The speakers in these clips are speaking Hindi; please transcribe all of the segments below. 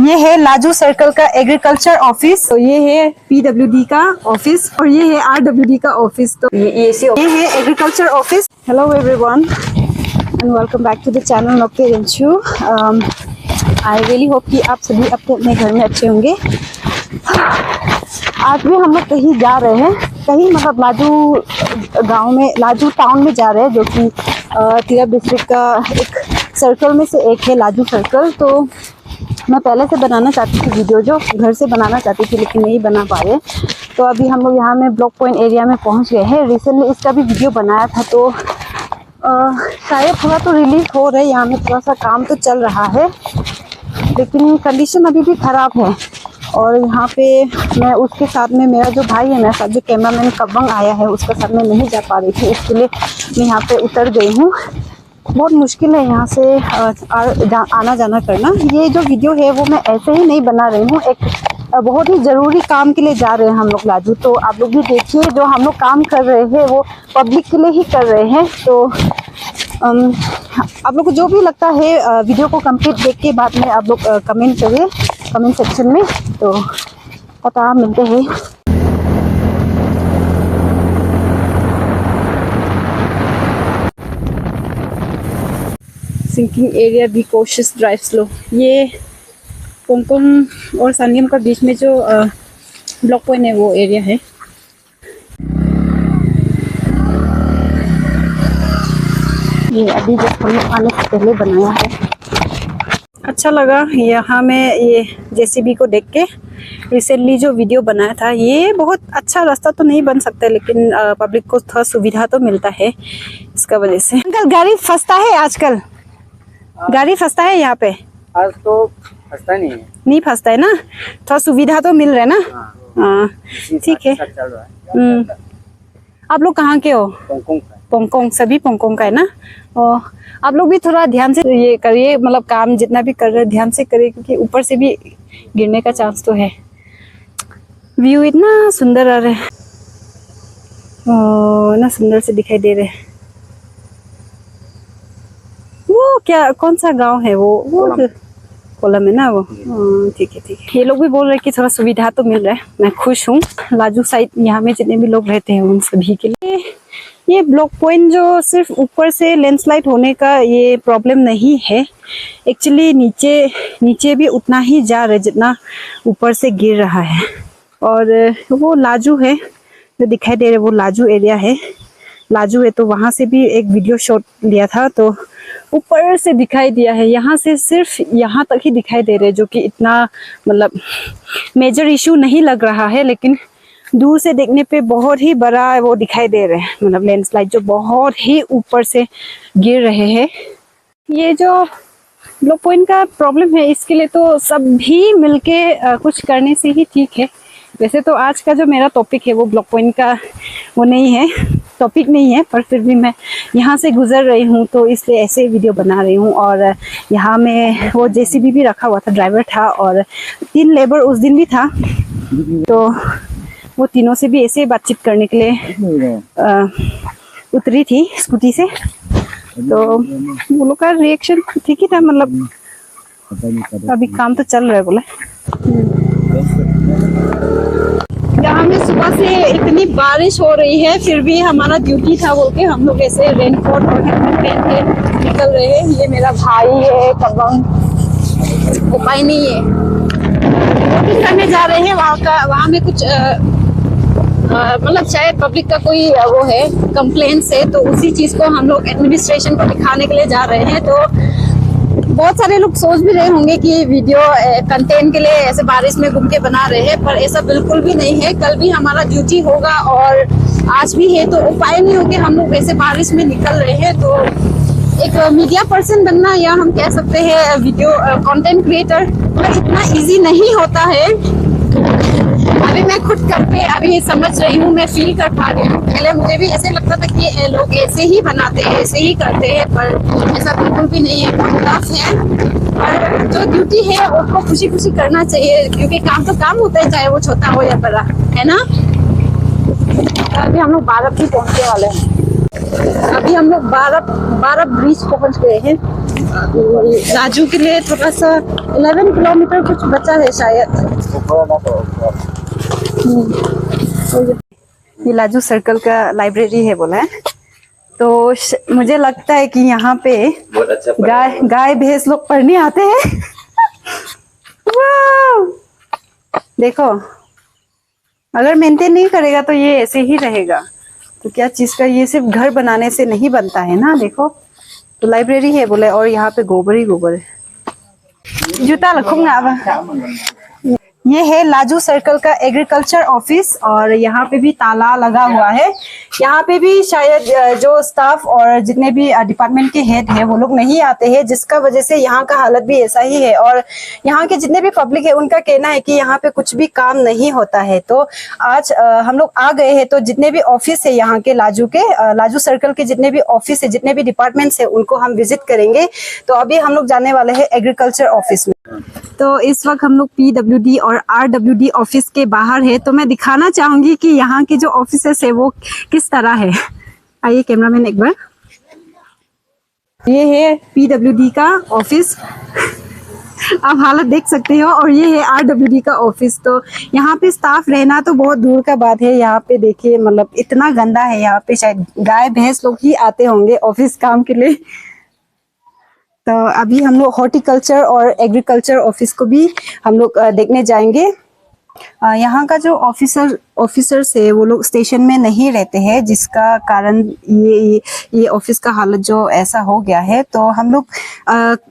ये है लाजू सर्कल का एग्रीकल्चर ऑफिस, तो ये है PWD का ऑफिस और ये है RWD का ऑफिस। तो ये है agriculture office. Hello everyone and welcome back to the channel Noke Renchu. I really hope कि आप सभी अपने अपने घर में अच्छे होंगे। आज भी हम लोग कहीं जा रहे हैं, कहीं मतलब लाजू गांव में, लाजू टाउन में जा रहे हैं, जो कि तिरप डिस्ट्रिक्ट का एक सर्कल में से एक है लाजू सर्कल। तो मैं पहले से बनाना चाहती थी वीडियो, जो घर से बनाना चाहती थी लेकिन नहीं बना पाए। तो अभी हम लोग यहाँ में ब्लॉक पॉइंट एरिया में पहुँच गए हैं। रिसेंटली इसका भी वीडियो बनाया था, तो शायद थोड़ा तो रिलीज हो रहा है। यहाँ में थोड़ा सा काम तो चल रहा है लेकिन कंडीशन अभी भी ख़राब है। और यहाँ पे मैं उसके साथ में, मेरा जो भाई है मेरे साथ, जो कैमरामैन कब्बंग आया है, उसके साथ में नहीं जा पा रही थी, इसके लिए मैं यहाँ पे उतर गई हूँ। बहुत मुश्किल है यहाँ से आना जाना करना। ये जो वीडियो है वो मैं ऐसे ही नहीं बना रही हूँ, एक बहुत ही ज़रूरी काम के लिए जा रहे हैं हम लोग लाजू। तो आप लोग भी देखिए, जो हम लोग काम कर रहे हैं वो पब्लिक के लिए ही कर रहे हैं। तो आप लोग को जो भी लगता है वीडियो को कंप्लीट देख के बाद में आप लोग कमेंट करिए कमेंट सेक्शन में, तो पता मिलते हैं। Sinking area, be cautious, drive slow. ये पोंगपोंग और सानियम का बीच में जो ब्लॉक पॉइंट है वो एरिया है। ये अभी जब हम लोग आने से पहले बनाया है। अच्छा लगा यहाँ में ये JCB को देख के। रिसेंटली जो वीडियो बनाया था, ये बहुत अच्छा रास्ता तो नहीं बन सकता लेकिन पब्लिक को थोड़ा सुविधा तो मिलता है इसका वजह से। अंकल, गाड़ी फंसता है आजकल? गाड़ी फंसता है यहाँ पे? आज तो फंसता नहीं है। नहीं फंसता है ना, थोड़ा सुविधा तो मिल रहा है ना। हाँ, ठीक है। आप लोग कहाँ के हो? पोंगपोंग, सभी पोंगपोंग का है ना। और आप लोग भी थोड़ा ध्यान से ये करिए, मतलब काम जितना भी कर रहे हैं ध्यान से करिए, क्योंकि ऊपर से भी गिरने का चांस तो है। व्यू इतना सुंदर आ रहा है, इतना सुंदर से दिखाई दे रहे हैं। वो क्या, कौन सा गांव है वो कोलम है ना वो। ठीक है ठीक है। ये लोग भी बोल रहे हैं कि थोड़ा सुविधा तो मिल रहा है। मैं खुश हूँ। लाजू साइड यहाँ में जितने भी लोग रहते हैं उन सभी के लिए ये ब्लॉक पॉइंट जो सिर्फ ऊपर से लैंडस्लाइड होने का ये प्रॉब्लम नहीं है, एक्चुअली नीचे भी उतना ही जा रहा है जितना ऊपर से गिर रहा है। और वो लाजू है जो दिखाई दे रहा है, वो लाजू एरिया है। लाजू है तो वहाँ से भी एक वीडियो शॉट लिया था, तो ऊपर से दिखाई दिया है। यहाँ से सिर्फ यहाँ तक ही दिखाई दे रहे हैं, जो कि इतना मतलब मेजर इशू नहीं लग रहा है, लेकिन दूर से देखने पे बहुत ही बड़ा वो दिखाई दे रहे हैं, मतलब लैंडस्लाइड जो बहुत ही ऊपर से गिर रहे हैं। ये जो ब्लॉक पॉइंट का प्रॉब्लम है, इसके लिए तो सब भी मिलके कुछ करने से ही ठीक है। वैसे तो आज का जो मेरा टॉपिक है वो ब्लॉक पॉइंट का वो नहीं है, टॉपिक नहीं है, पर फिर भी मैं यहाँ से गुजर रही हूँ तो इसलिए ऐसे वीडियो बना रही हूँ। और यहाँ में वो JCB भी रखा हुआ था, ड्राइवर था और 3 लेबर उस दिन भी था, तो वो तीनों से भी ऐसे बातचीत करने के लिए उतरी थी स्कूटी से। तो वो लोग का रिएक्शन ठीक ही था, मतलब अभी काम तो चल रहा है बोले। यहाँ में सुबह से इतनी बारिश हो रही है, फिर भी हमारा ड्यूटी था बोल के हम लोग ऐसे रेनकोट और हेलमेट पहन के निकल रहे हैं। ये मेरा भाई है कब्बंग, उपाय नहीं है। वोटिंग करने जा रहे हैं, वहाँ में कुछ मतलब शायद पब्लिक का कोई वो है कंप्लेंट्स है, तो उसी चीज को हम लोग एडमिनिस्ट्रेशन को दिखाने के लिए जा रहे हैं। तो बहुत सारे लोग सोच भी रहे होंगे कि वीडियो कंटेंट के लिए ऐसे बारिश में घूम के बना रहे हैं, पर ऐसा बिल्कुल भी नहीं है। कल भी हमारा ड्यूटी होगा और आज भी है, तो उपाय नहीं हो कि हम लोग ऐसे बारिश में निकल रहे हैं। तो एक मीडिया पर्सन बनना, या हम कह सकते हैं वीडियो कंटेंट क्रिएटर, इतना इजी नहीं होता है। अभी मैं खुद करके अभी समझ रही हूँ, मैं फील कर पा रही हूँ। पहले मुझे भी ऐसे लगता था कि लोग ऐसे ही बनाते हैं, ऐसे ही करते हैं, पर ऐसा बिल्कुल भी नहीं है। बहुत टफ है, और जो ड्यूटी है उसको खुशी खुशी करना चाहिए, क्योंकि काम तो काम होता है, चाहे वो छोटा हो या बड़ा, है ना। अभी हम लोग 12 भी पहुँचने वाले हैं। अभी हम लोग 12 ब्रिज पहुँच गए हैं। राजू के लिए थोड़ा सा 11 किलोमीटर कुछ बचा है शायद। ये लाजू सर्कल का लाइब्रेरी है बोला है, तो मुझे लगता है कि यहाँ पे गाय भैंस लोग पढ़ने आते हैं। वाह! देखो, अगर मेंटेन नहीं करेगा तो ये ऐसे ही रहेगा। तो क्या चीज का, ये सिर्फ घर बनाने से नहीं बनता है ना। देखो, तो लाइब्रेरी है बोले, और यहाँ पे गोबर ही गोबर है। जूता रखूंगा अब। ये है लाजू सर्कल का एग्रीकल्चर ऑफिस, और यहाँ पे भी ताला लगा हुआ है। यहाँ पे भी शायद जो स्टाफ और जितने भी डिपार्टमेंट के हेड है वो लोग नहीं आते हैं, जिसका वजह से यहाँ का हालत भी ऐसा ही है। और यहाँ के जितने भी पब्लिक है उनका कहना है कि यहाँ पे कुछ भी काम नहीं होता है। तो आज हम लोग आ गए हैं, तो जितने भी ऑफिस है यहाँ के लाजू सर्कल के जितने भी ऑफिस है, जितने भी डिपार्टमेंट्स है, उनको हम विजिट करेंगे। तो अभी हम लोग जाने वाले हैं एग्रीकल्चर ऑफिस में। तो इस वक्त हम लोग PWD और RWD ऑफिस के बाहर है। तो मैं दिखाना चाहूंगी कि यहाँ के जो ऑफिसर्स है वो किस तरह है। आइए कैमरामैन एक बार। ये है PWD का ऑफिस, आप हालत देख सकते हो, और ये है RWD का ऑफिस। तो यहाँ पे स्टाफ रहना तो बहुत दूर का बात है। यहाँ पे देखिए, मतलब इतना गंदा है यहाँ पे, शायद गाय भैंस लोग ही आते होंगे ऑफिस काम के लिए। तो अभी हम लोग हॉर्टिकल्चर और एग्रीकल्चर ऑफिस को भी हम लोग देखने जाएंगे। यहाँ का जो ऑफिसर्स है वो लोग स्टेशन में नहीं रहते हैं, जिसका कारण ये ऑफिस का हालत जो ऐसा हो गया है। तो हम लोग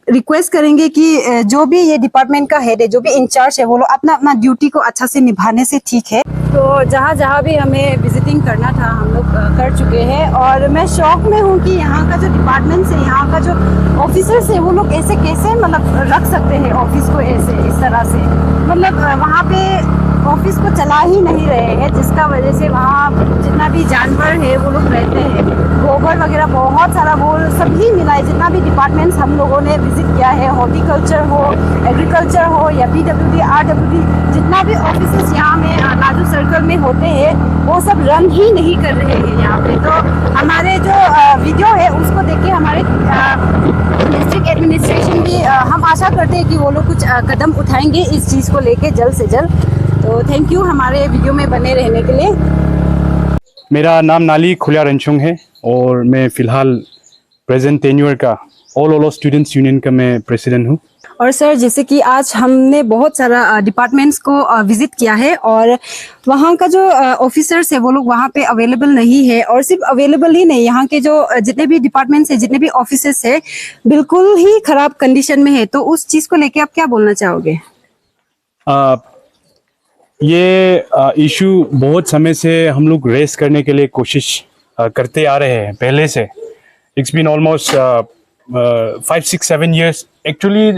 रिक्वेस्ट करेंगे कि जो भी ये डिपार्टमेंट का हेड है, जो भी इंचार्ज है, वो लोग अपना अपना ड्यूटी को अच्छा से निभाने से ठीक है। तो जहाँ भी हमें विजिटिंग करना था हम लोग कर चुके हैं, और मैं शौक में हूँ कि यहाँ का जो डिपार्टमेंट है, यहाँ का जो ऑफिसर्स है, वो लोग ऐसे कैसे मतलब रख सकते हैं ऑफिस को ऐसे इस तरह से। मतलब वहाँ पे ऑफिस को चला ही नहीं रहे हैं, जिसका वजह से वहाँ जितना भी जानवर है वो लोग रहते हैं, गोबर वगैरह बहुत सारा वो सभी मिला है। जितना भी डिपार्टमेंट्स हम लोगों ने विजिट किया है, हॉर्टिकल्चर हो, एग्रीकल्चर हो या PWD RWD, जितना भी ऑफिस यहाँ में लाजू सर्कल में होते हैं, वो सब रन ही नहीं कर रहे हैं यहाँ पे। तो हमारे जो वीडियो है उसको देख के हमारे डिस्ट्रिक्ट एडमिनिस्ट्रेशन भी हम आशा करते हैं कि वो लोग कुछ कदम उठाएंगे इस चीज़ को लेके जल्द से जल्द। तो थैंक यू हमारे वीडियो में बने रहने के लिए। मेरा नाम नाली खुलिया रंचुंग है, और मैं फ़िलहाल प्रेजेंट टेन्योर का ऑल ओलो स्टूडेंट्स यूनियन का मैं प्रेसिडेंट हूँ। और सर, जैसे कि आज हमने बहुत सारा डिपार्टमेंट्स को विजिट किया है, और वहाँ का जो ऑफिसर्स है वो लोग वहाँ पे अवेलेबल नहीं है। और सिर्फ अवेलेबल ही नहीं, यहाँ के जो जितने भी डिपार्टमेंट्स है, जितने भी ऑफिसर्स है, बिल्कुल ही खराब कंडीशन में है। तो उस चीज़ को लेके आप क्या बोलना चाहोगे? ये इशू बहुत समय से हम लोग रेस करने के लिए कोशिश करते आ रहे हैं पहले से। It's been almost 5, 6, 7 years actually.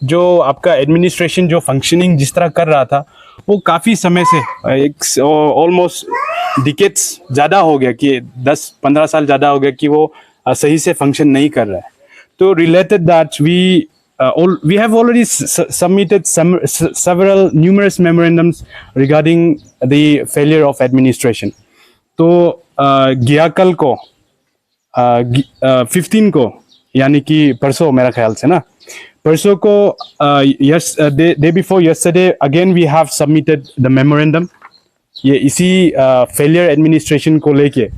जो आपका एडमिनिस्ट्रेशन जो फंक्शनिंग जिस तरह कर रहा था, वो काफ़ी समय से ऑलमोस्ट डिकेड्स ज़्यादा हो गया, कि 10-15 साल ज़्यादा हो गया कि वो सही से फंक्शन नहीं कर रहा है। तो related that we have already submitted several numerous memorandums regarding the failure of administration. तो गियाकल को 15 को, यानी कि परसों, मेरा ख्याल से ना परसों को, day before yesterday again we have submitted the memorandum, ये इसी failure administration को लेके।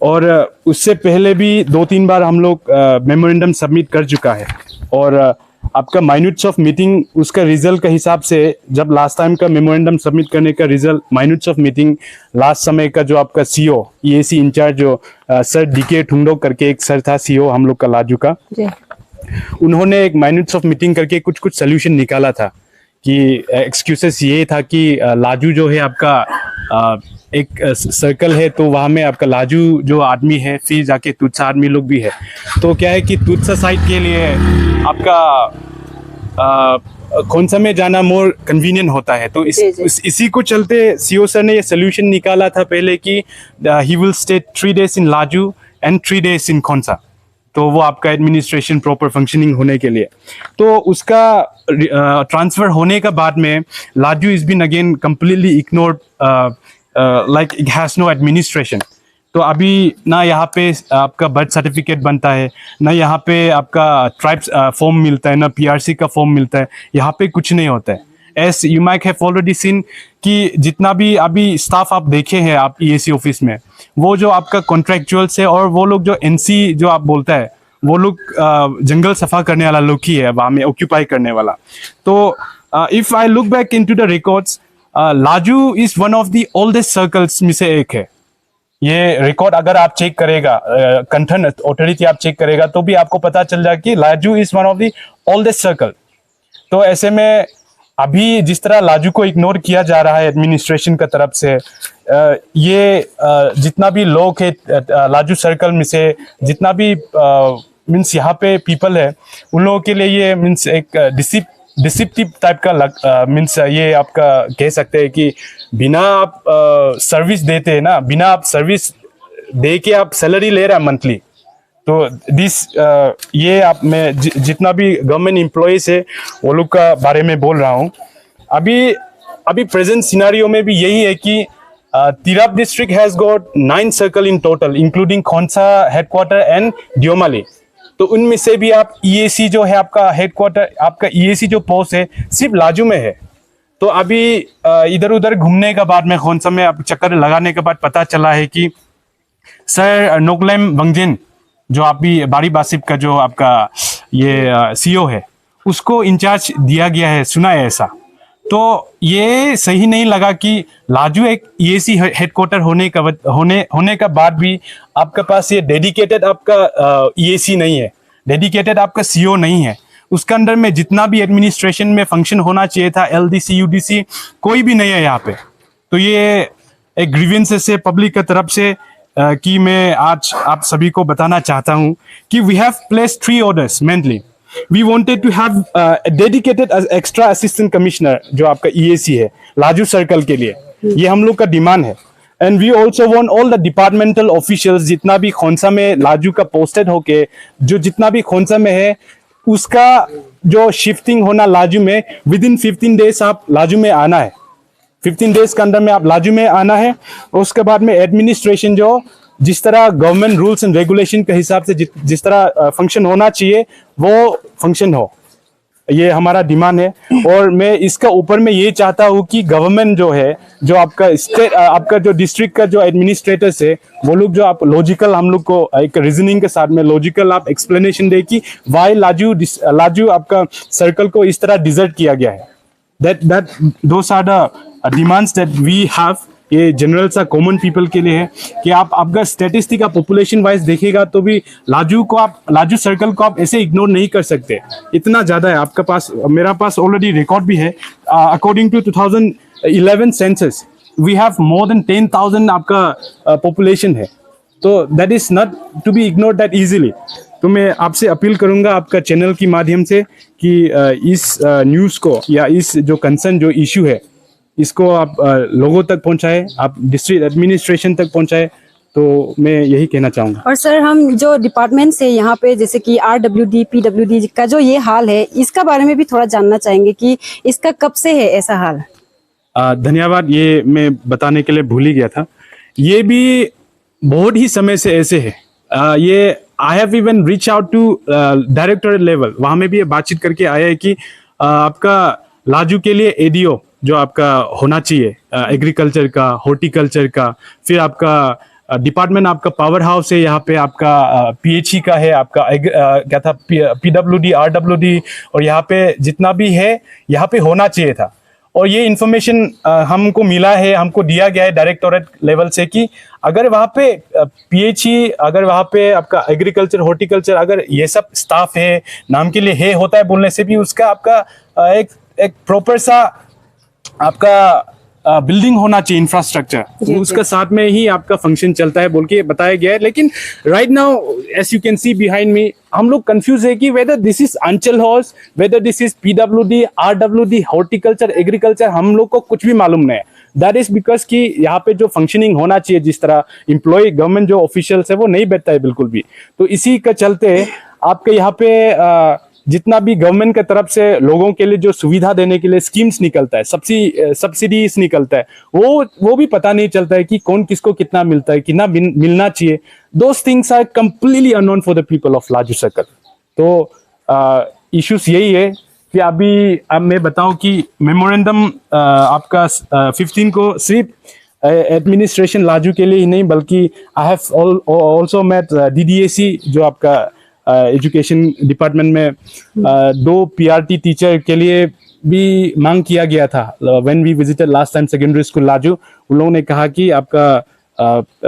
और उससे पहले भी 2-3 बार हम लोग मेमोरेंडम सबमिट कर चुका है। और आपका माइन्यूट्स ऑफ मीटिंग, उसका रिजल्ट का हिसाब से, जब लास्ट टाइम का मेमोरेंडम सबमिट करने का रिजल्ट, माइन्यूट्स ऑफ मीटिंग लास्ट समय का, जो आपका CO EAC इंचार्ज जो सर DK ठुंगडो करके एक सर था, CO हम लोग का लाजू का, उन्होंने एक माइन्यूट्स ऑफ मीटिंग करके कुछ सोल्यूशन निकाला था। कि एक्सक्यूजेस ये था कि लाजू जो है आपका एक सर्कल है, तो वहाँ में आपका लाजू जो आदमी है, फिर जाके तुत्सा आदमी लोग भी है। तो क्या है कि तुत्सा साइड के लिए आपका खोंसा में जाना मोर कन्वीनियंट होता है। तो इसी को चलते CO सर ने ये सोल्यूशन निकाला था पहले कि he will stay 3 days in Laju and 3 days in Khonsa. तो वो आपका एडमिनिस्ट्रेशन प्रॉपर फंक्शनिंग होने के लिए। तो उसका ट्रांसफर होने का बाद में Laju is been again completely ignored, like it has no administration. तो अभी ना यहाँ पे आपका बर्थ सर्टिफिकेट बनता है, ना यहाँ पे आपका ट्राइब्स फॉर्म मिलता है, ना पीआरसी का फॉर्म मिलता है, यहाँ पे कुछ नहीं होता है। S U might have already seen कि जितना भी अभी स्टाफ आप देखे हैं आप ईएसी ऑफिस में, वो जो आपका कॉन्ट्रैक्चुअल्स है और वो लोग जो एनसी जो आप बोलता है, वो लोग जंगल सफा करने वाला लोग ही है वहाँ में ऑक्यूपाई करने वाला। तो if I look back into the records, Laju is one of the oldest circles में से एक है। ये रिकॉर्ड अगर आप चेक करेगा, कंसर्न अथॉरिटी आप चेक करेगा तो भी आपको पता चल जाए कि Laju is one of the oldest circle. तो ऐसे में अभी जिस तरह लाजू को इग्नोर किया जा रहा है एडमिनिस्ट्रेशन का तरफ से, ये जितना भी लोग है लाजू सर्कल में से, जितना भी मीन्स यहाँ पे पीपल है, उन लोगों के लिए ये मीन्स एक डिसिप्टिव टाइप का मीन्स ये आपका कह सकते हैं कि बिना आप सर्विस देते हैं ना, बिना आप सर्विस दे के आप सैलरी ले रहा है मंथली, तो ये आप मैं जितना भी गवर्नमेंट एम्प्लॉयज है वो लोग का बारे में बोल रहा हूँ। अभी प्रेजेंट सिनारियो में भी यही है कि Tirap district has got 9 circle in total including Khonsa headquarter and Deomali. तो उनमें से भी आप ईएसी जो है आपका हेडक्वार्टर, आपका ईएसी जो पोस्ट है सिर्फ लाजू में है। तो अभी इधर उधर घूमने के बाद में खोंसा में चक्कर लगाने के बाद पता चला है कि सर नोकलेम वंगजिन जो अभी बारी बासिप का जो आपका ये सीईओ है, उसको इंचार्ज दिया गया है, सुना है ऐसा। तो ये सही नहीं लगा कि लाजू एक ईएसी हेडक्वार्टर होने का बाद भी आपके पास ये डेडिकेटेड आपका ईएसी नहीं है, डेडिकेटेड आपका सीईओ नहीं है, उसके अंदर में जितना भी एडमिनिस्ट्रेशन में फंक्शन होना चाहिए था, एलडीसी यूडीसी कोई भी नहीं है यहाँ पे। तो ये एक ग्रीवेंसेस है पब्लिक की तरफ से कि मैं आज आप सभी को बताना चाहता हूँ कि we have placed 3 orders mainly. We wanted to have dedicated extra assistant commissioner जो आपका ईएसी है लाजू सर्कल के लिए, ये हम लोग का डिमांड है। And we also want all the departmental officials जितना भी खोंसा में लाजू का पोस्टेड होके जो जितना भी खोंसा में है, उसका जो शिफ्टिंग होना लाजू में विद इन 15 डेज आप लाजू में आना है। 15 डेज के अंदर में आप लाजू में आना है। और उसके बाद में एडमिनिस्ट्रेशन जो जिस तरह गवर्नमेंट रूल्स एंड रेगुलेशन के हिसाब से जिस तरह फंक्शन होना चाहिए वो फंक्शन हो, ये हमारा डिमांड है। और मैं इसका ऊपर में ये चाहता हूँ कि गवर्नमेंट जो है, जो आपका स्टेट आपका जो डिस्ट्रिक्ट का जो एडमिनिस्ट्रेटर्स है, वो लोग जो आप लॉजिकल हम लोग को एक रीजनिंग के साथ में लॉजिकल आप एक्सप्लेनेशन दे कि वाई लाजू आपका सर्कल को इस तरह डिजर्ट किया गया है। Those are the demands that we have. ये जनरल सा कॉमन पीपल के लिए है कि आप आपका स्टैटिस्टिक आप पॉपुलेशन वाइज देखिएगा तो भी लाजू सर्कल को आप ऐसे इग्नोर नहीं कर सकते, इतना ज़्यादा है आपके पास। मेरा पास ऑलरेडी रिकॉर्ड भी है। According to 2011 census we have more than 10,000 आपका पॉपुलेशन है। तो that is not to be ignore that easily. तो मैं आपसे अपील करूंगा आपका चैनल की माध्यम से कि इस न्यूज़ को या इस जो कंसर्न जो इशू है इसको आप लोगों तक पहुंचाए, आप डिस्ट्रिक्ट एडमिनिस्ट्रेशन तक पहुंचाए। तो मैं यही कहना चाहूँगा। और सर हम जो डिपार्टमेंट से यहाँ पे जैसे कि आरडब्ल्यूडी पीडब्ल्यूडी का जो ये हाल है, इसका बारे में भी थोड़ा जानना चाहेंगे कि इसका कब से है ऐसा हाल। धन्यवाद, ये मैं बताने के लिए भूल ही गया था। ये भी बहुत ही समय से ऐसे है। ये I have even reach out to directorate level, वहाँ में भी ये बातचीत करके आया है कि आपका लाजू के लिए एडीओ जो आपका होना चाहिए एग्रीकल्चर का, हॉर्टिकल्चर का, फिर आपका डिपार्टमेंट आपका पावर हाउस है, यहाँ पे आपका पीएचई का है, आपका क्या था पीडब्ल्यूडी आरडब्ल्यूडी, और यहाँ पे जितना भी है यहाँ पे होना चाहिए था। और ये इन्फॉर्मेशन हमको मिला है, हमको दिया गया है डायरेक्टोरेट लेवल से कि अगर वहाँ पे पीएचई, अगर वहाँ पे आपका एग्रीकल्चर हॉर्टिकल्चर अगर ये सब स्टाफ है, नाम के लिए है होता है बोलने से भी उसका आपका एक प्रॉपर सा आपका बिल्डिंग होना चाहिए, इंफ्रास्ट्रक्चर, उसका साथ में ही आपका फंक्शन चलता है बोल के बताया गया है। लेकिन right now as you can see behind me, हम लोग कंफ्यूज है कि whether this is Anchal house, whether this is PWD RWD horticulture agriculture, हम लोग को कुछ भी मालूम नहीं है। दैट इज बिकॉज कि यहाँ पे जो फंक्शनिंग होना चाहिए, जिस तरह एम्प्लॉय गवर्नमेंट जो ऑफिशियल्स है वो नहीं बैठता है बिल्कुल भी। तो इसी का चलते आपके यहाँ पे जितना भी गवर्नमेंट की तरफ से लोगों के लिए जो सुविधा देने के लिए स्कीम्स निकलता है, सब्सिडीज निकलता है, वो भी पता नहीं चलता है कि कौन किसको कितना मिलता है, कितना मिलना चाहिए. Those things are completely unknown for the people of Laju circle. तो इश्यूज यही है कि अभी अब मैं बताऊं कि मेमोरेंडम आपका 15 को सिर्फ एडमिनिस्ट्रेशन लाजू के लिए ही नहीं, बल्कि I have also met DDAC, जो आपका एजुकेशन डिपार्टमेंट में 2 PRT टीचर के लिए भी मांग किया गया था. When we visited last time secondary school Laju, उन लोगों ने कहा कि आपका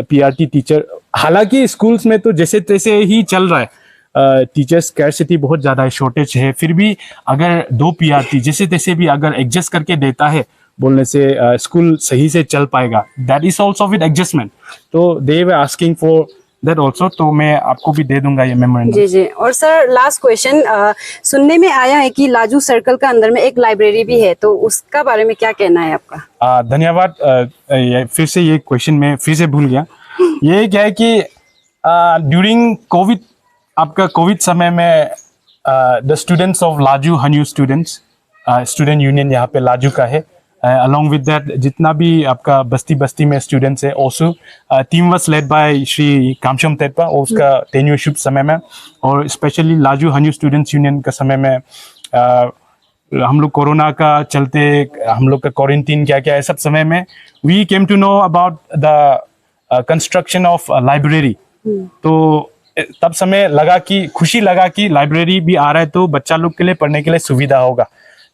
PRT टीचर, हालांकि स्कूल्स में तो जैसे तैसे ही चल रहा है, टीचर्स स्कैरसिटी बहुत ज्यादा है, शॉर्टेज है, फिर भी अगर 2 PRT जैसे तैसे भी अगर एडजस्ट करके देता है, बोलने से स्कूल सही से चल पाएगा. That is also with adjustment. तो they were asking for that also. तो मैं आपको भी दे दूंगा ये मेमोरेंडम. जी जी. और सर लास्ट क्वेश्चन, सुनने में आया है कि लाजू सर्कल का अंदर में एक लाइब्रेरी भी है, तो उसका बारे में क्या कहना है आपका? धन्यवाद. फिर से ये क्वेश्चन मैं फिर से भूल गया. ये क्या है कि ड्यूरिंग कोविड, आपका कोविड समय में the students of Laju Hanyu student union यहाँ पे लाजू का है, along with that जितना भी आपका बस्ती में स्टूडेंट्स है, also team was led by Shri Kamsham Tepa और उसका टेन्योरशिप समय में, और specially Laju Hanyu students union का समय में हम लोग कोरोना का चलते, हम लोग का क्वारंटीन क्या क्या है, सब समय में we came to know about the construction of library. तो तब समय लगा कि खुशी लगा कि लाइब्रेरी भी आ रहा है तो बच्चा लोग के लिए पढ़ने के लिए सुविधा होगा.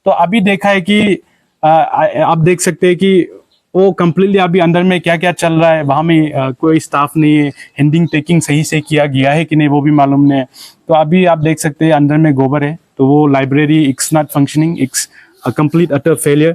तो अभी देखा है कि आप देख सकते हैं कि वो कम्प्लीटली अभी अंदर में क्या क्या चल रहा है, वहाँ में कोई स्टाफ नहीं है, हैंडिंग टेकिंग सही से किया गया है कि नहीं वो भी मालूम नहीं है. तो अभी आप देख सकते हैं अंदर में गोबर है, तो वो library it's not functioning, it's a complete utter failure.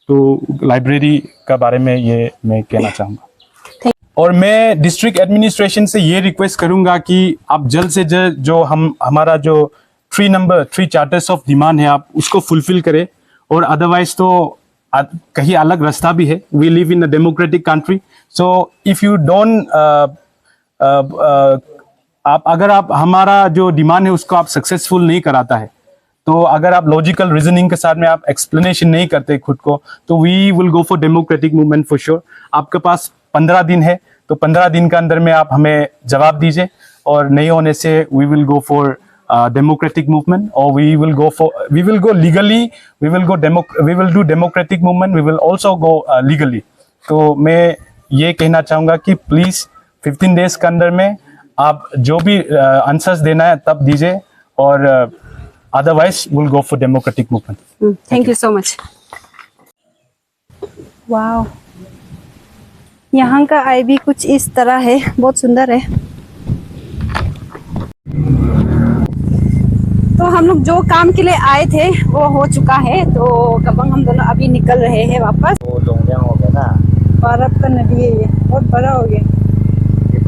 तो लाइब्रेरी का बारे में ये मैं कहना चाहूँगा. और मैं डिस्ट्रिक्ट एडमिनिस्ट्रेशन से ये रिक्वेस्ट करूंगा कि आप जल्द से जल्द जो हमारा जो 3 चार्टर्स ऑफ डिमांड है, आप उसको फुलफिल करें. और अदरवाइज तो कहीं अलग रास्ता भी है. We live in a democratic country, so if you don't अगर आप हमारा जो डिमांड है उसको आप सक्सेसफुल नहीं कराता है, तो अगर आप लॉजिकल रीजनिंग के साथ में आप एक्सप्लेनेशन नहीं करते खुद को, तो we will go for democratic movement for sure. आपके पास 15 दिन है, तो 15 दिन के अंदर में आप हमें जवाब दीजिए, और नहीं होने से we will go for democratic movement, or we will go legally, we will do democratic movement, we will also go legally. तो मैं ये कहना चाहूँगा कि प्लीज़ 15 डेज के अंदर में आप जो भी आंसर्स देना है तब दीजिए, और otherwise will go for democratic movement. Thank you so much. Wow, यहाँ का आईबी कुछ इस तरह है, बहुत सुंदर है. तो हम लोग जो काम के लिए आए थे वो हो चुका है, तो कबंग हम दोनों अभी निकल रहे हैं वापस. वो लोंगलियांग हो गया ना, बर्फ का नदी है, ये बहुत बड़ा हो गया. ये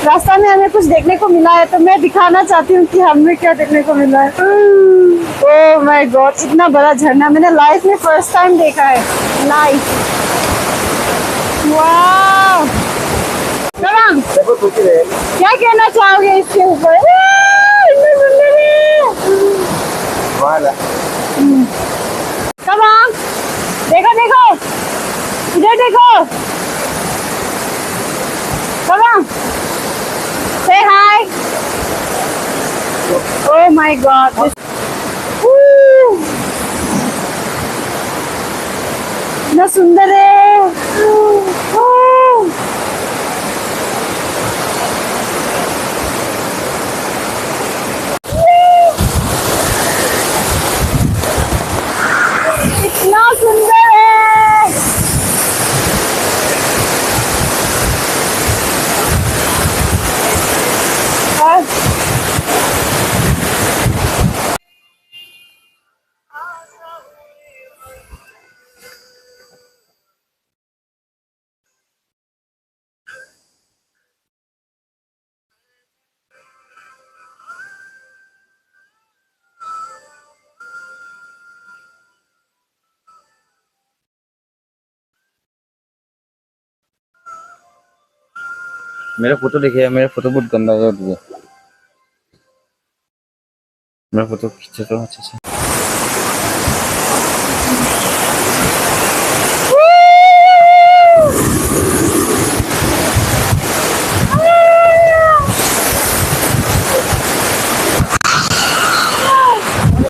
रास्ता में हमें कुछ देखने को मिला है, तो मैं दिखाना चाहती हूँ कि हमें क्या देखने को मिला है. ओह माय गॉड, इतना बड़ा झरना मैंने लाइफ में फर्स्ट टाइम देखा है. लाइफ, वाह. क्या कहना चाहोगे इसके ऊपर? कम ऑन, देखो देखो, इधर देखो. कम ऑन, से हाय. ओह माय गॉड, इतना सुंदर है. इतना सुंदर है. मेरा फोटो देखिए, मेरा फोटो बहुत गंदा है. मैं फोटो खींच रहा हूँ अच्छे से।